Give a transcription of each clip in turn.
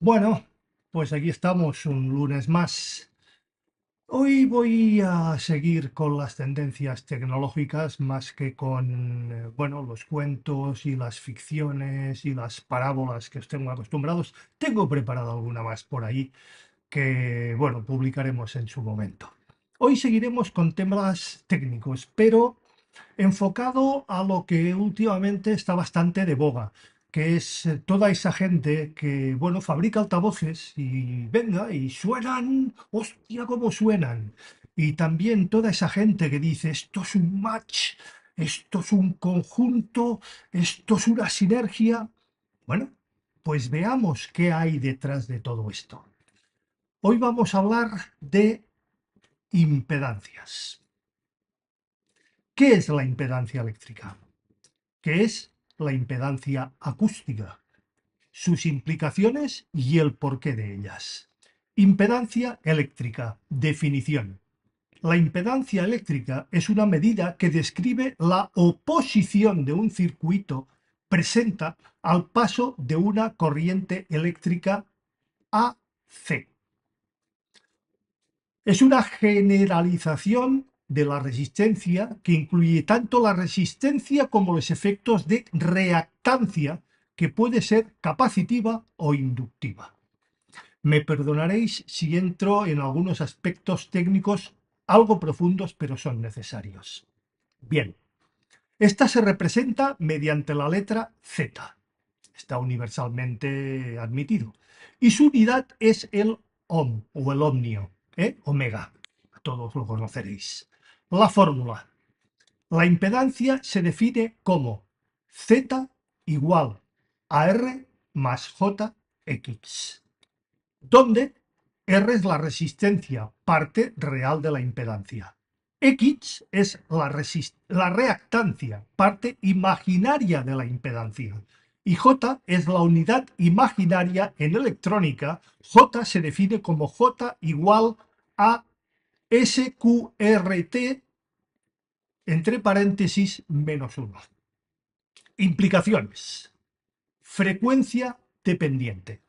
Bueno, pues aquí estamos un lunes más. Hoy voy a seguir con las tendencias tecnológicas más que con, bueno, los cuentos y las ficciones y las parábolas que os tengo acostumbrados. Tengo preparada alguna más por ahí que, bueno, publicaremos en su momento. Hoy seguiremos con temas técnicos, pero enfocado a lo que últimamente está bastante de boga, que es toda esa gente que, bueno, fabrica altavoces y venga, y suenan, hostia, cómo suenan. Y también toda esa gente que dice, esto es un match, esto es un conjunto, esto es una sinergia. Bueno, pues veamos qué hay detrás de todo esto. Hoy vamos a hablar de impedancias. ¿Qué es la impedancia eléctrica? ¿Qué es la impedancia acústica? Sus implicaciones y el porqué de ellas. Impedancia eléctrica. Definición. La impedancia eléctrica es una medida que describe la oposición de un circuito presenta al paso de una corriente eléctrica AC. Es una generalización de la resistencia que incluye tanto la resistencia como los efectos de reactancia, que puede ser capacitiva o inductiva. Me perdonaréis si entro en algunos aspectos técnicos algo profundos, pero son necesarios. Bien, esta se representa mediante la letra Z. Está universalmente admitido. Y su unidad es el ohm o el ohmio, omega. Todos lo conoceréis. La fórmula. La impedancia se define como Z igual a R más JX, donde R es la resistencia, parte real de la impedancia. X es la reactancia, parte imaginaria de la impedancia. Y J es la unidad imaginaria en electrónica. J se define como J igual a SQRT entre paréntesis menos 1. Implicaciones. Frecuencia dependiente.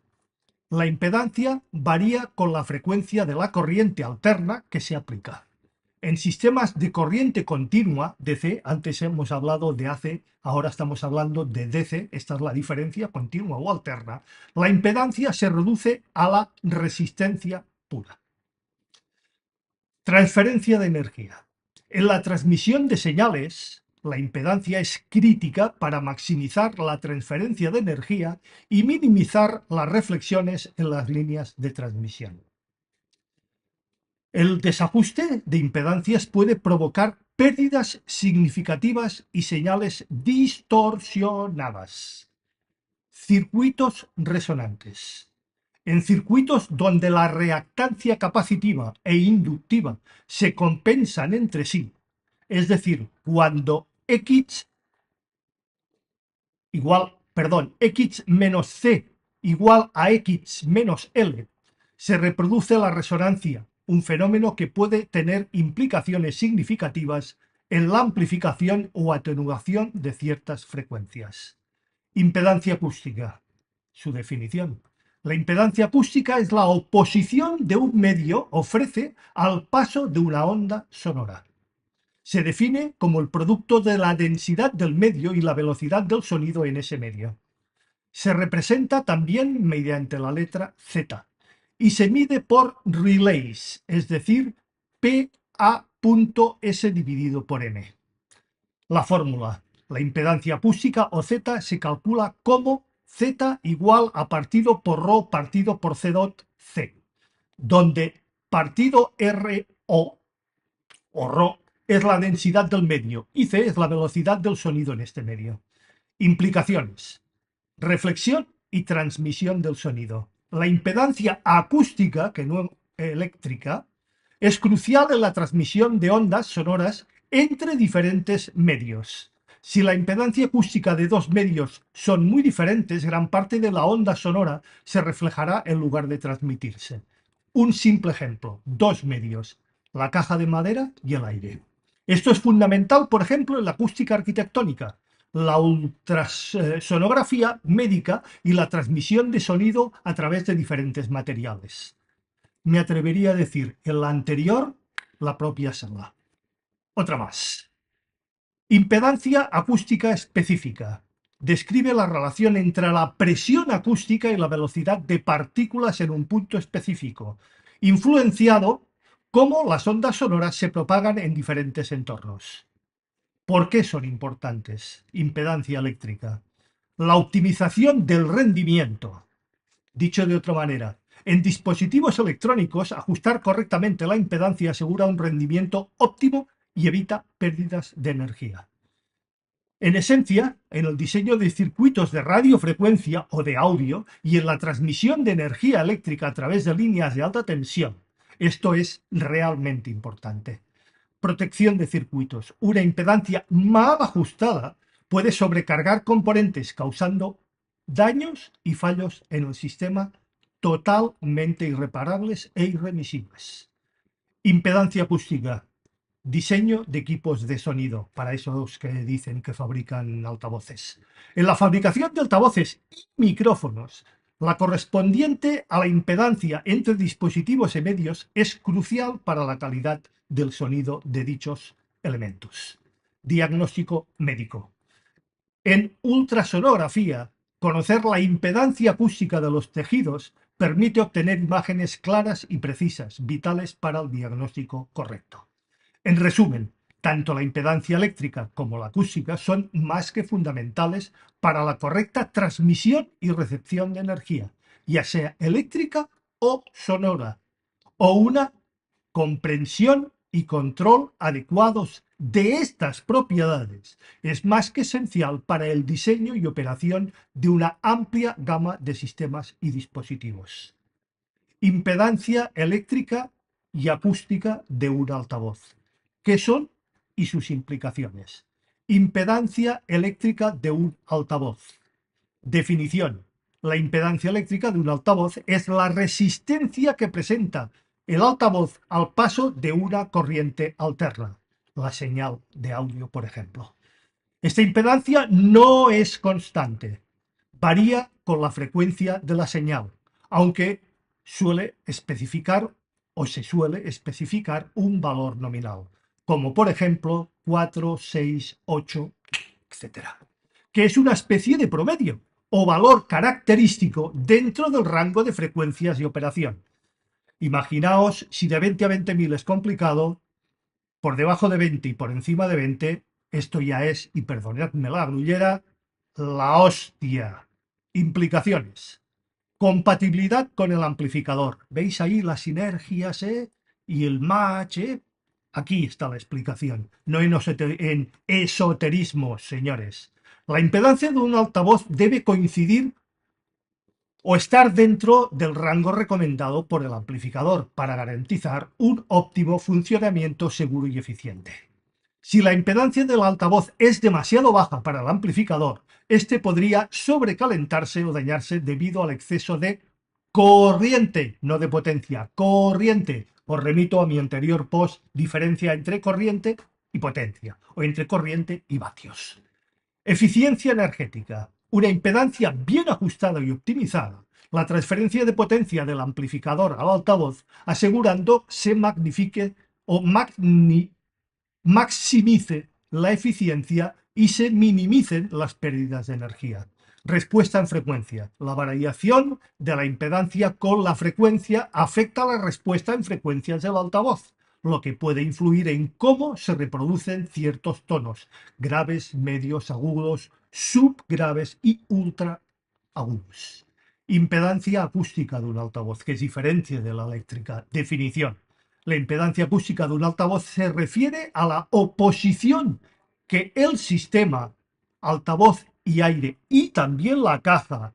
La impedancia varía con la frecuencia de la corriente alterna que se aplica. En sistemas de corriente continua, DC, antes hemos hablado de AC, ahora estamos hablando de DC, esta es la diferencia, continua o alterna, la impedancia se reduce a la resistencia pura. Transferencia de energía. En la transmisión de señales, la impedancia es crítica para maximizar la transferencia de energía y minimizar las reflexiones en las líneas de transmisión. El desajuste de impedancias puede provocar pérdidas significativas y señales distorsionadas. Circuitos resonantes. En circuitos donde la reactancia capacitiva e inductiva se compensan entre sí, es decir, cuando X menos C igual a X menos L, se reproduce la resonancia, un fenómeno que puede tener implicaciones significativas en la amplificación o atenuación de ciertas frecuencias. Impedancia acústica. Su definición. La impedancia acústica es la oposición de un medio ofrece al paso de una onda sonora. Se define como el producto de la densidad del medio y la velocidad del sonido en ese medio. Se representa también mediante la letra Z y se mide por relays, es decir, PA.S dividido por M. La fórmula. La impedancia acústica o Z se calcula como Z igual a partido por ρ partido por C dot C, donde partido RO o ρ es la densidad del medio y C es la velocidad del sonido en este medio. Implicaciones. Reflexión y transmisión del sonido. La impedancia acústica, que no eléctrica, es crucial en la transmisión de ondas sonoras entre diferentes medios. Si la impedancia acústica de dos medios son muy diferentes, gran parte de la onda sonora se reflejará en lugar de transmitirse. Un simple ejemplo, dos medios, la caja de madera y el aire. Esto es fundamental, por ejemplo, en la acústica arquitectónica. la ultrasonografía médica y la transmisión de sonido a través de diferentes materiales. Me atrevería a decir en la anterior, la propia sala. Otra más. Impedancia acústica específica. Describe la relación entre la presión acústica y la velocidad de partículas en un punto específico, influenciado cómo las ondas sonoras se propagan en diferentes entornos. ¿Por qué son importantes? Impedancia eléctrica. La optimización del rendimiento. Dicho de otra manera, en dispositivos electrónicos, ajustar correctamente la impedancia asegura un rendimiento óptimo y evita pérdidas de energía. En esencia, en el diseño de circuitos de radiofrecuencia o de audio y en la transmisión de energía eléctrica a través de líneas de alta tensión, esto es realmente importante. Protección de circuitos. Una impedancia mal ajustada puede sobrecargar componentes causando daños y fallos en el sistema totalmente irreparables e irremisibles. Impedancia acústica. Diseño de equipos de sonido, para esos que dicen que fabrican altavoces. En la fabricación de altavoces y micrófonos, la correspondiente a la impedancia entre dispositivos y medios es crucial para la calidad del sonido de dichos elementos. Diagnóstico médico. En ultrasonografía, conocer la impedancia acústica de los tejidos permite obtener imágenes claras y precisas, vitales para el diagnóstico correcto. En resumen, tanto la impedancia eléctrica como la acústica son más que fundamentales para la correcta transmisión y recepción de energía, ya sea eléctrica o sonora, o una comprensión y control adecuados de estas propiedades es más que esencial para el diseño y operación de una amplia gama de sistemas y dispositivos. Impedancia eléctrica y acústica de un altavoz. ¿Qué son y sus implicaciones? Impedancia eléctrica de un altavoz. Definición. La impedancia eléctrica de un altavoz es la resistencia que presenta el altavoz al paso de una corriente alterna, la señal de audio, por ejemplo. Esta impedancia no es constante, varía con la frecuencia de la señal, aunque suele especificar o se suele especificar un valor nominal, como por ejemplo 4, 6, 8, etcétera, que es una especie de promedio o valor característico dentro del rango de frecuencias de operación. Imaginaos si de 20 a 20.000 es complicado, por debajo de 20 y por encima de 20, esto ya es, y perdonadme la grullera, la hostia. Implicaciones. Compatibilidad con el amplificador. ¿Veis ahí las sinergias, y el match, Aquí está la explicación, no en esoterismo, señores. La impedancia de un altavoz debe coincidir o estar dentro del rango recomendado por el amplificador para garantizar un óptimo funcionamiento seguro y eficiente. Si la impedancia del altavoz es demasiado baja para el amplificador, este podría sobrecalentarse o dañarse debido al exceso de corriente, no de potencia, corriente. Os remito a mi anterior post, diferencia entre corriente y potencia, o entre corriente y vatios. Eficiencia energética. Una impedancia bien ajustada y optimizada. La transferencia de potencia del amplificador al altavoz, asegurando se magnifique o maximice la eficiencia y se minimicen las pérdidas de energía. Respuesta en frecuencia. La variación de la impedancia con la frecuencia afecta la respuesta en frecuencias del altavoz, lo que puede influir en cómo se reproducen ciertos tonos, graves, medios, agudos, subgraves y ultra agudos. Impedancia acústica de un altavoz, que es diferente de la eléctrica. Definición. La impedancia acústica de un altavoz se refiere a la oposición que el sistema, altavoz y aire, y también la caja,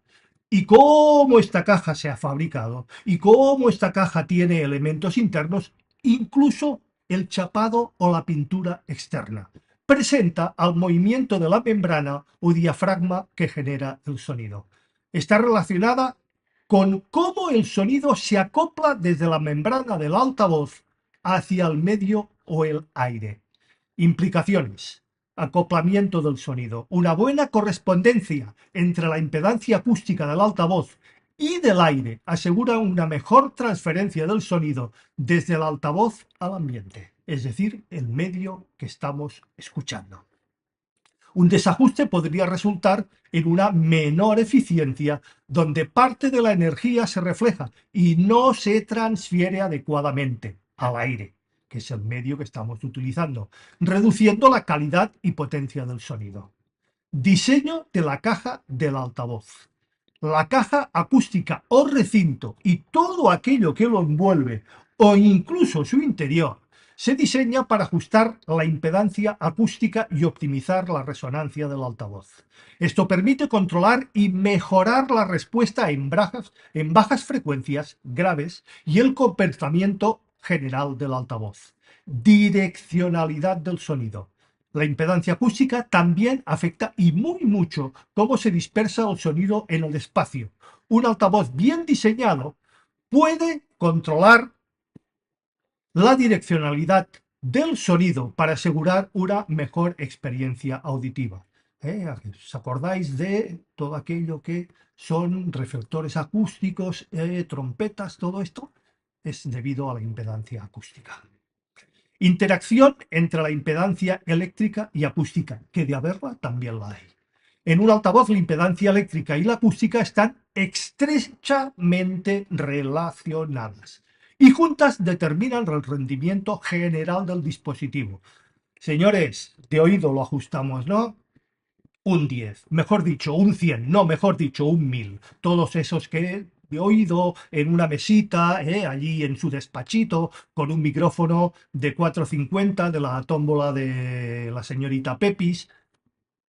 y cómo esta caja se ha fabricado, y cómo esta caja tiene elementos internos, incluso el chapado o la pintura externa, presenta al movimiento de la membrana o diafragma que genera el sonido. Está relacionada con cómo el sonido se acopla desde la membrana del altavoz hacia el medio o el aire. Implicaciones. acoplamiento del sonido. Una buena correspondencia entre la impedancia acústica del altavoz y del aire asegura una mejor transferencia del sonido desde el altavoz al ambiente, es decir, el medio que estamos escuchando. Un desajuste podría resultar en una menor eficiencia, donde parte de la energía se refleja y no se transfiere adecuadamente al aire, que es el medio que estamos utilizando, reduciendo la calidad y potencia del sonido. Diseño de la caja del altavoz. La caja acústica o recinto y todo aquello que lo envuelve o incluso su interior se diseña para ajustar la impedancia acústica y optimizar la resonancia del altavoz. Esto permite controlar y mejorar la respuesta en bajas frecuencias graves y el comportamiento general del altavoz. Direccionalidad del sonido. La impedancia acústica también afecta y muy mucho cómo se dispersa el sonido en el espacio. Un altavoz bien diseñado puede controlar la direccionalidad del sonido para asegurar una mejor experiencia auditiva. ¿Os acordáis de todo aquello que son reflectores acústicos, trompetas, todo esto? Es debido a la impedancia acústica. Interacción entre la impedancia eléctrica y acústica, que de haberla también la hay. En un altavoz la impedancia eléctrica y la acústica están estrechamente relacionadas y juntas determinan el rendimiento general del dispositivo. Señores, de oído lo ajustamos, ¿no? Un 10, mejor dicho, un 100, no, mejor dicho, un 1000. Todos esos que de oído en una mesita, allí en su despachito, con un micrófono de 450 de la tómbola de la señorita Pepis.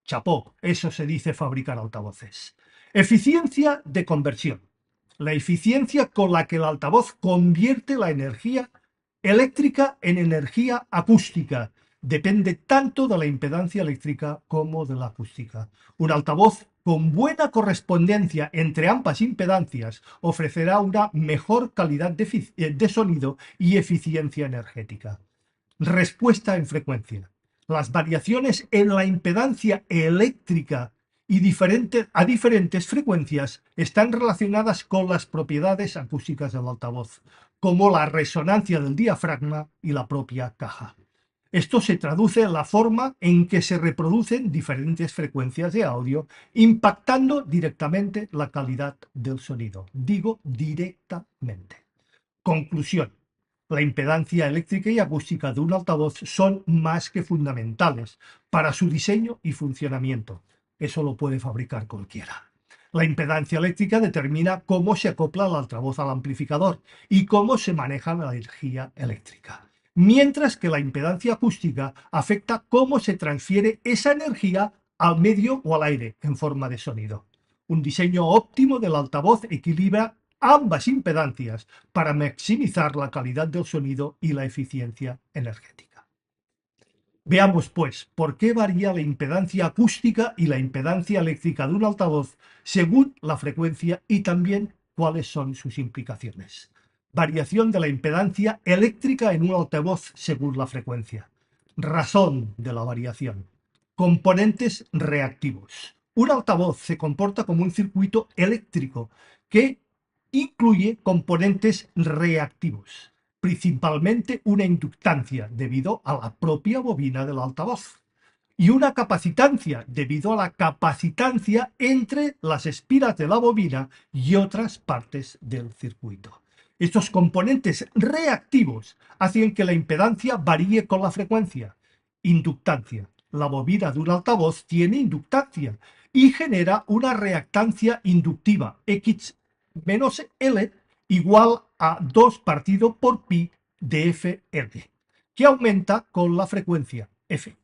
Chapó, eso se dice fabricar altavoces. Eficiencia de conversión. La eficiencia con la que el altavoz convierte la energía eléctrica en energía acústica depende tanto de la impedancia eléctrica como de la acústica. Un altavoz con buena correspondencia entre ambas impedancias ofrecerá una mejor calidad de sonido y eficiencia energética. Respuesta en frecuencia. Las variaciones en la impedancia eléctrica y a diferentes frecuencias están relacionadas con las propiedades acústicas del altavoz, como la resonancia del diafragma y la propia caja. Esto se traduce en la forma en que se reproducen diferentes frecuencias de audio, impactando directamente la calidad del sonido. Digo directamente. Conclusión. La impedancia eléctrica y acústica de un altavoz son más que fundamentales para su diseño y funcionamiento. Eso lo puede fabricar cualquiera. La impedancia eléctrica determina cómo se acopla el altavoz al amplificador y cómo se maneja la energía eléctrica. Mientras que la impedancia acústica afecta cómo se transfiere esa energía al medio o al aire en forma de sonido. Un diseño óptimo del altavoz equilibra ambas impedancias para maximizar la calidad del sonido y la eficiencia energética. Veamos, pues, por qué varía la impedancia acústica y la impedancia eléctrica de un altavoz según la frecuencia y también cuáles son sus implicaciones. Variación de la impedancia eléctrica en un altavoz según la frecuencia. Razón de la variación. Componentes reactivos. Un altavoz se comporta como un circuito eléctrico que incluye componentes reactivos, principalmente una inductancia debido a la propia bobina del altavoz y una capacitancia debido a la capacitancia entre las espiras de la bobina y otras partes del circuito. Estos componentes reactivos hacen que la impedancia varíe con la frecuencia. Inductancia. La bobina de un altavoz tiene inductancia y genera una reactancia inductiva X menos L igual a 2 partido por pi de Fl, que aumenta con la frecuencia F.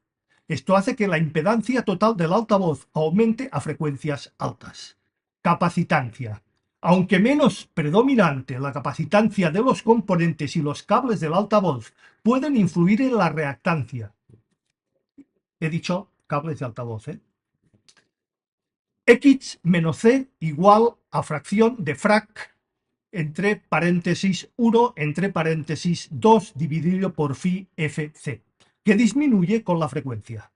Esto hace que la impedancia total del altavoz aumente a frecuencias altas. Capacitancia. Aunque menos predominante, la capacitancia de los componentes y los cables del altavoz pueden influir en la reactancia. He dicho cables de altavoz, X menos C igual a fracción de frac entre paréntesis 1 entre paréntesis 2 dividido por phi fc, que disminuye con la frecuencia.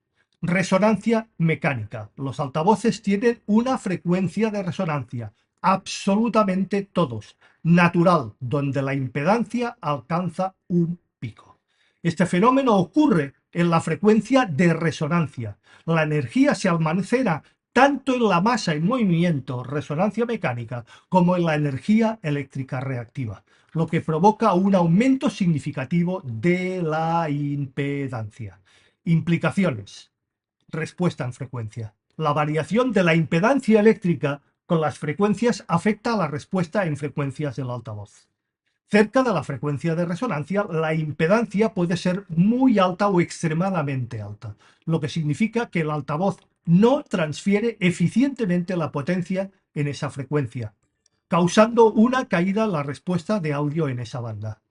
Resonancia mecánica. Los altavoces tienen una frecuencia de resonancia, absolutamente todos, natural, donde la impedancia alcanza un pico. Este fenómeno ocurre en la frecuencia de resonancia. La energía se almacena tanto en la masa en movimiento, resonancia mecánica, como en la energía eléctrica reactiva, lo que provoca un aumento significativo de la impedancia. Implicaciones. Respuesta en frecuencia. La variación de la impedancia eléctrica con las frecuencias afecta a la respuesta en frecuencias del altavoz. Cerca de la frecuencia de resonancia, la impedancia puede ser muy alta o extremadamente alta, lo que significa que el altavoz no transfiere eficientemente la potencia en esa frecuencia, causando una caída en la respuesta de audio en esa banda.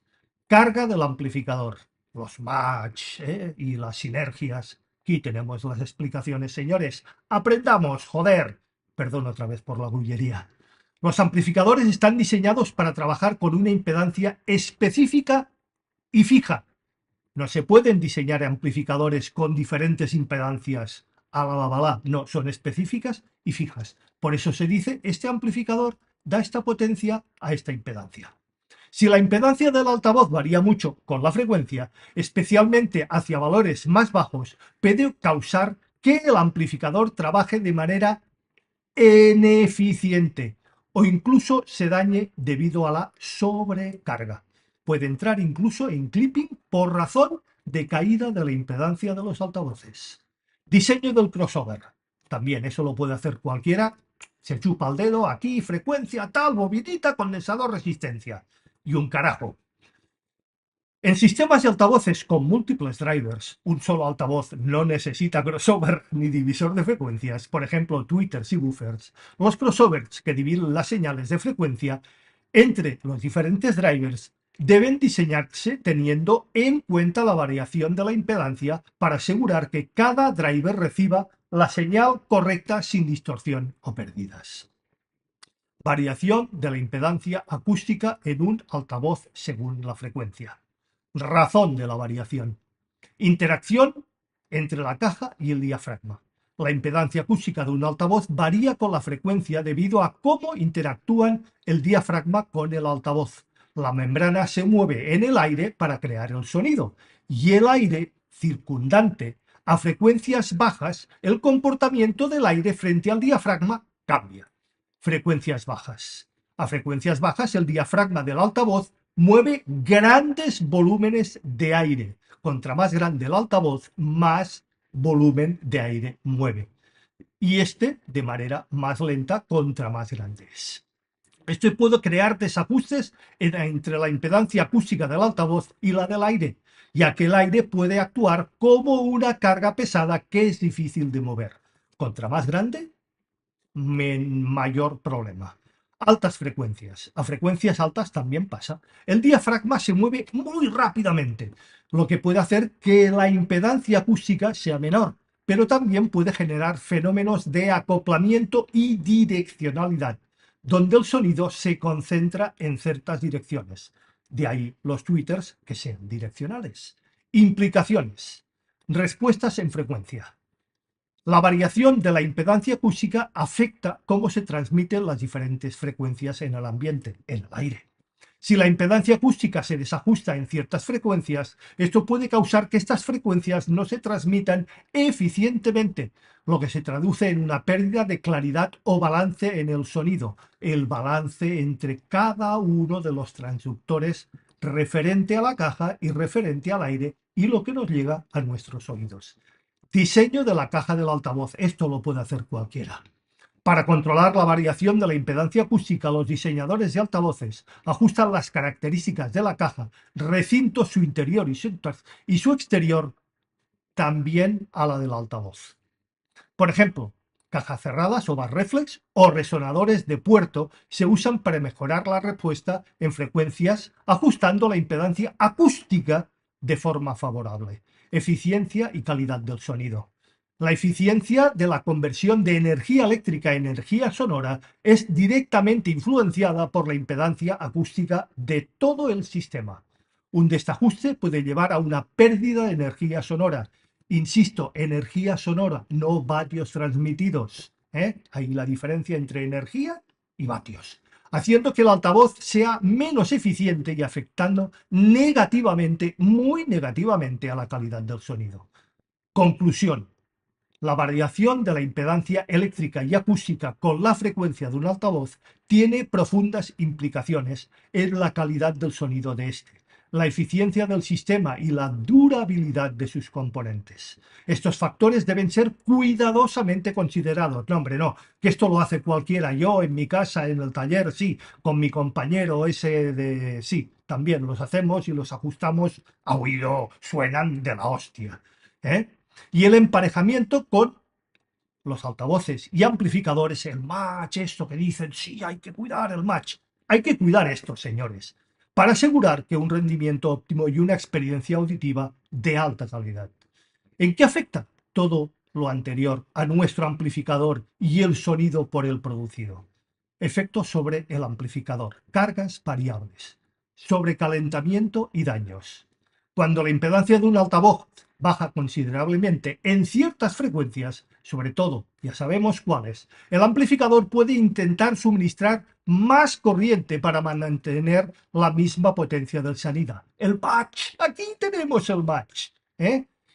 Carga del amplificador, los match y las sinergias. Aquí tenemos las explicaciones, señores. Aprendamos, joder. Perdón otra vez por la bullería. Los amplificadores están diseñados para trabajar con una impedancia específica y fija. No se pueden diseñar amplificadores con diferentes impedancias. No, son específicas y fijas. Por eso se dice, este amplificador da esta potencia a esta impedancia. Si la impedancia del altavoz varía mucho con la frecuencia, especialmente hacia valores más bajos, puede causar que el amplificador trabaje de manera ineficiente o incluso se dañe debido a la sobrecarga. Puede entrar incluso en clipping por razón de caída de la impedancia de los altavoces. Diseño del crossover. También eso lo puede hacer cualquiera. Se chupa el dedo, aquí, frecuencia, tal, bobinita, condensador, resistencia. Y un carajo. En sistemas de altavoces con múltiples drivers, un solo altavoz no necesita crossover ni divisor de frecuencias, por ejemplo, tweeters y buffers. Los crossovers que dividen las señales de frecuencia entre los diferentes drivers deben diseñarse teniendo en cuenta la variación de la impedancia para asegurar que cada driver reciba la señal correcta sin distorsión o pérdidas. Variación de la impedancia acústica en un altavoz según la frecuencia. Razón de la variación. Interacción entre la caja y el diafragma. La impedancia acústica de un altavoz varía con la frecuencia debido a cómo interactúan el diafragma con el altavoz. La membrana se mueve en el aire para crear el sonido y el aire circundante. A frecuencias bajas, el comportamiento del aire frente al diafragma cambia. Frecuencias bajas. A frecuencias bajas, el diafragma del altavoz mueve grandes volúmenes de aire. Contra más grande el altavoz, más volumen de aire mueve. Y de manera más lenta contra más grande es. Esto puede crear desajustes entre la impedancia acústica del altavoz y la del aire, ya que el aire puede actuar como una carga pesada que es difícil de mover. Contra más grande, mayor problema. Altas frecuencias. A frecuencias altas también pasa. El diafragma se mueve muy rápidamente, lo que puede hacer que la impedancia acústica sea menor, pero también puede generar fenómenos de acoplamiento y direccionalidad, donde el sonido se concentra en ciertas direcciones. De ahí los tweeters que sean direccionales. Implicaciones. Respuestas en frecuencia. La variación de la impedancia acústica afecta cómo se transmiten las diferentes frecuencias en el ambiente, en el aire. Si la impedancia acústica se desajusta en ciertas frecuencias, esto puede causar que estas frecuencias no se transmitan eficientemente, lo que se traduce en una pérdida de claridad o balance en el sonido, el balance entre cada uno de los transductores referente a la caja y referente al aire y lo que nos llega a nuestros oídos. Diseño de la caja del altavoz. Esto lo puede hacer cualquiera. Para controlar la variación de la impedancia acústica, los diseñadores de altavoces ajustan las características de la caja, recinto, su interior y su exterior también a la del altavoz. Por ejemplo, cajas cerradas o bar reflex o resonadores de puerto se usan para mejorar la respuesta en frecuencias ajustando la impedancia acústica de forma favorable. Eficiencia y calidad del sonido. La eficiencia de la conversión de energía eléctrica a energía sonora es directamente influenciada por la impedancia acústica de todo el sistema. Un desajuste puede llevar a una pérdida de energía sonora Insisto, energía sonora, no vatios transmitidos. Hay la diferencia entre energía y vatios, haciendo que el altavoz sea menos eficiente y afectando negativamente, muy negativamente a la calidad del sonido. Conclusión. La variación de la impedancia eléctrica y acústica con la frecuencia de un altavoz tiene profundas implicaciones en la calidad del sonido de este, la eficiencia del sistema y la durabilidad de sus componentes. Estos factores deben ser cuidadosamente considerados. No, hombre, no, que esto lo hace cualquiera. Yo en mi casa, en el taller, sí, con mi compañero ese de... Sí, también los hacemos y los ajustamos a oído, suenan de la hostia. ¿Eh? Y el emparejamiento con los altavoces y amplificadores, el match, esto que dicen, sí, hay que cuidar el match. Hay que cuidar esto, señores, para asegurar que un rendimiento óptimo y una experiencia auditiva de alta calidad. ¿En qué afecta todo lo anterior a nuestro amplificador y el sonido por él producido? Efectos sobre el amplificador, cargas variables, sobrecalentamiento y daños. Cuando la impedancia de un altavoz baja considerablemente en ciertas frecuencias, sobre todo, ya sabemos cuáles, el amplificador puede intentar suministrar más corriente para mantener la misma potencia del sonido. El match, aquí tenemos el match.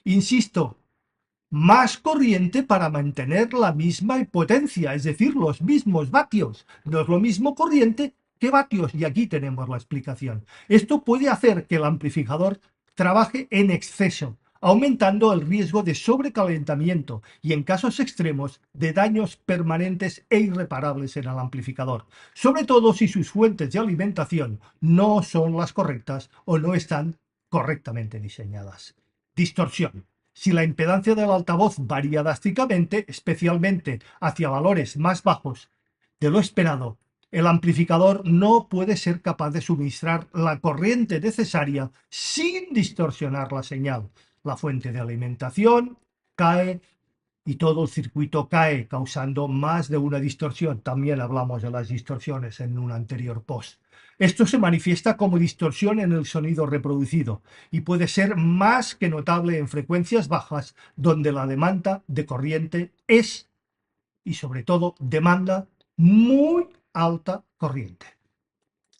Insisto, más corriente para mantener la misma potencia, es decir, los mismos vatios. No es lo mismo corriente que vatios, y aquí tenemos la explicación. Esto puede hacer que el amplificador trabaje en exceso, aumentando el riesgo de sobrecalentamiento y, en casos extremos, de daños permanentes e irreparables en el amplificador, sobre todo si sus fuentes de alimentación no son las correctas o no están correctamente diseñadas. Distorsión. Si la impedancia del altavoz varía drásticamente, especialmente hacia valores más bajos de lo esperado, el amplificador no puede ser capaz de suministrar la corriente necesaria sin distorsionar la señal. La fuente de alimentación cae y todo el circuito cae, causando más de una distorsión. También hablamos de las distorsiones en un anterior post. Esto se manifiesta como distorsión en el sonido reproducido y puede ser más que notable en frecuencias bajas donde la demanda de corriente es, y sobre todo, demanda muy alta corriente.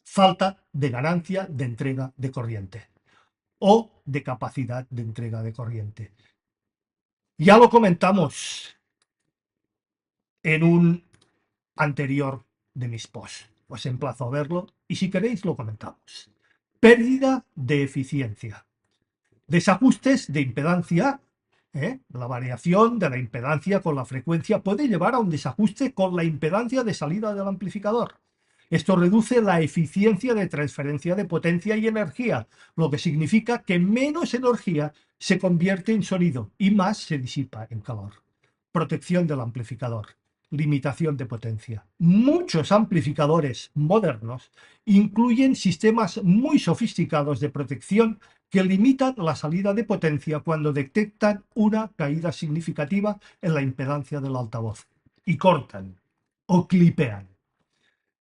Falta de ganancia de entrega de corriente o de capacidad de entrega de corriente. Ya lo comentamos en un anterior de mis posts. Os emplazo a verlo y si queréis lo comentamos. Pérdida de eficiencia. Desajustes de impedancia. La variación de la impedancia con la frecuencia puede llevar a un desajuste con la impedancia de salida del amplificador. Esto reduce la eficiencia de transferencia de potencia y energía, lo que significa que menos energía se convierte en sonido y más se disipa en calor. Protección del amplificador. Limitación de potencia. Muchos amplificadores modernos incluyen sistemas muy sofisticados de protección que limitan la salida de potencia cuando detectan una caída significativa en la impedancia del altavoz y cortan o clipean.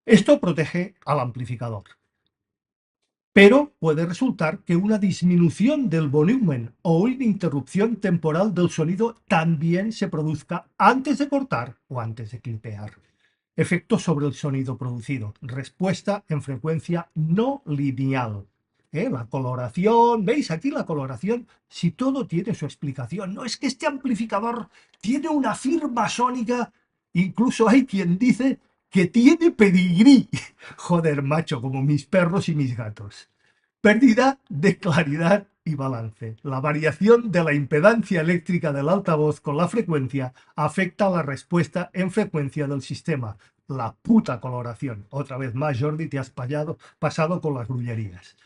Esto protege al amplificador, pero puede resultar que una disminución del volumen o una interrupción temporal del sonido también se produzca antes de cortar o antes de clipear. Efectos sobre el sonido producido. Respuesta en frecuencia no lineal. La coloración, ¿veis aquí la coloración? Si todo tiene su explicación. No es que este amplificador tiene una firma sónica, incluso hay quien dice que tiene pedigrí. Joder, macho, como mis perros y mis gatos. Pérdida de claridad y balance. La variación de la impedancia eléctrica del altavoz con la frecuencia afecta la respuesta en frecuencia del sistema. La puta coloración. Otra vez más, Jordi, te has pasado con las grullerías.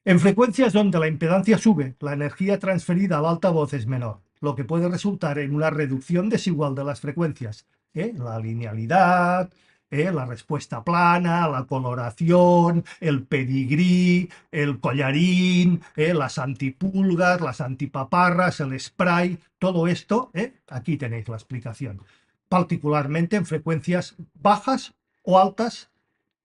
En frecuencias donde la impedancia sube, la energía transferida al altavoz es menor, lo que puede resultar en una reducción desigual de las frecuencias. La linealidad, la respuesta plana, la coloración, el pedigrí, el collarín, las antipulgas, las antipaparras, el spray, todo esto, aquí tenéis la explicación. Particularmente en frecuencias bajas o altas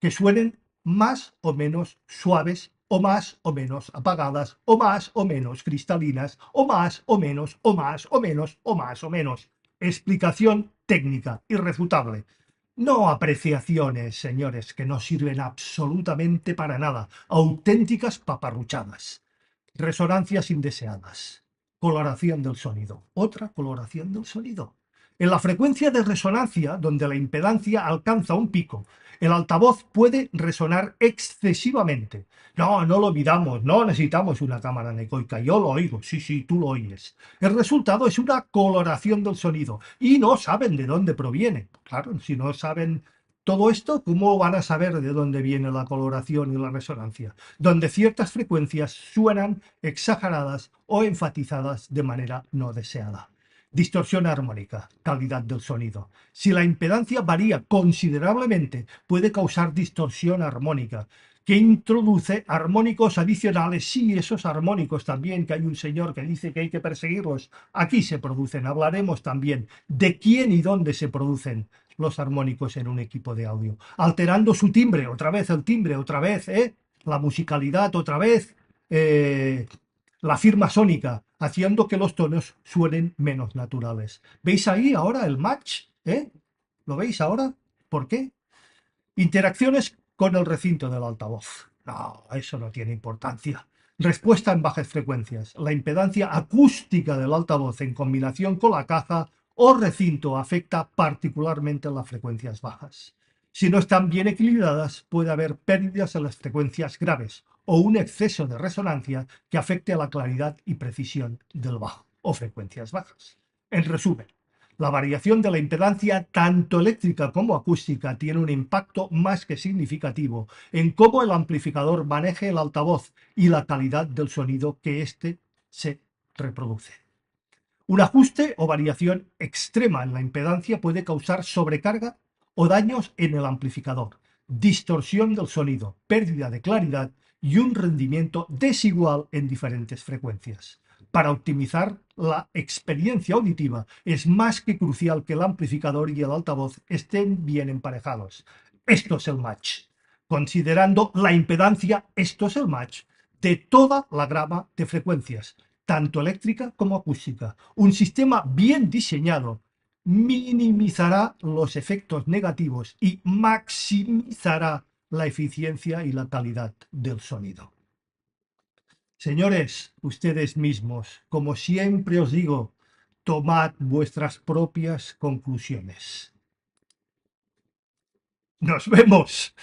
que suenen más o menos suaves o más o menos apagadas, o más o menos cristalinas, o más o menos, o más o menos, o más o menos. Explicación técnica, irrefutable. No apreciaciones, señores, que no sirven absolutamente para nada. Auténticas paparruchadas. Resonancias indeseadas. Coloración del sonido. Otra coloración del sonido. En la frecuencia de resonancia, donde la impedancia alcanza un pico, el altavoz puede resonar excesivamente. No, no lo olvidamos, no necesitamos una cámara anecoica. Yo lo oigo, sí, sí, tú lo oyes. El resultado es una coloración del sonido y no saben de dónde proviene. Claro, si no saben todo esto, ¿cómo van a saber de dónde viene la coloración y la resonancia? Donde ciertas frecuencias suenan exageradas o enfatizadas de manera no deseada. Distorsión armónica, calidad del sonido. Si la impedancia varía considerablemente, puede causar distorsión armónica, que introduce armónicos adicionales. Sí, esos armónicos también, que hay un señor que dice que hay que perseguirlos. Aquí se producen. Hablaremos también de quién y dónde se producen los armónicos en un equipo de audio, alterando su timbre, otra vez el timbre, otra vez, la musicalidad, otra vez, la firma sónica, haciendo que los tonos suenen menos naturales. ¿Veis ahí ahora el match? ¿Lo veis ahora? ¿Por qué? Interacciones con el recinto del altavoz. No, eso no tiene importancia. Respuesta en bajas frecuencias. La impedancia acústica del altavoz en combinación con la caja o recinto afecta particularmente las frecuencias bajas. Si no están bien equilibradas, puede haber pérdidas en las frecuencias graves o un exceso de resonancia que afecte a la claridad y precisión del bajo o frecuencias bajas. En resumen, la variación de la impedancia, tanto eléctrica como acústica, tiene un impacto más que significativo en cómo el amplificador maneje el altavoz y la calidad del sonido que éste se reproduce. Un ajuste o variación extrema en la impedancia puede causar sobrecarga o daños en el amplificador, distorsión del sonido, pérdida de claridad y un rendimiento desigual en diferentes frecuencias. Para optimizar la experiencia auditiva es más que crucial que el amplificador y el altavoz estén bien emparejados. Esto es el match. Considerando la impedancia, esto es el match de toda la gama de frecuencias, tanto eléctrica como acústica. Un sistema bien diseñado minimizará los efectos negativos y maximizará la eficiencia y la calidad del sonido. Señores, ustedes mismos, como siempre os digo, tomad vuestras propias conclusiones. ¡Nos vemos!